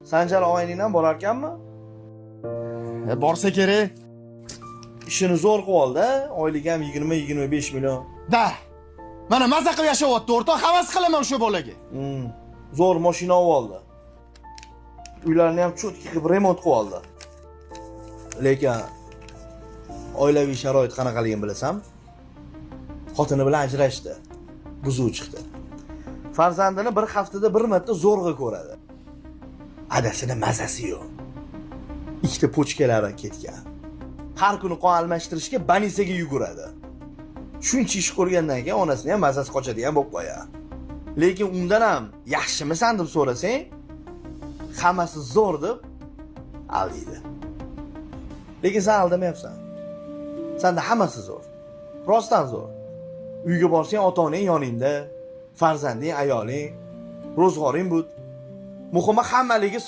Sanjar og'ayning borar ekanmi? Borsa kerak. Ishini zo'r qilib oldi, oyligi ham 20-25 million. Da. Mana maza qilib yashayapti, o'rtoq, havas qilaman o'sha bolaga. Zo'r mashina olib oldi. Uylarni ham cho'tki qilib remont qilib oldi. Lekin oilaviy sharoit qanaqaligini bilasam, xotini bilan ajrashdi. Buzuv chiqdi. Farzandini bir haftada bir marta zo'rg'a ko'radi. Adasini mazasi yo'q. Ikkita pochkalari ketgan. Har kuni qon almashtirishga banisaga yuguradi. Shuncha ish ko'rgandan keyin onasini ham mazasi qochadigan bo'lib qo'yadi. Lekin undan ham yaxshimisan deb so'rasang, hammasi zo'r deb aldaydi. Lekin sen aldamayapsan. Senda hammasi zo'r. Rostdan zo'r. Uyga borsang ota-onang yoningda, farzanding, ayoling, ro'zg'oring bu. Muhimi hammaligi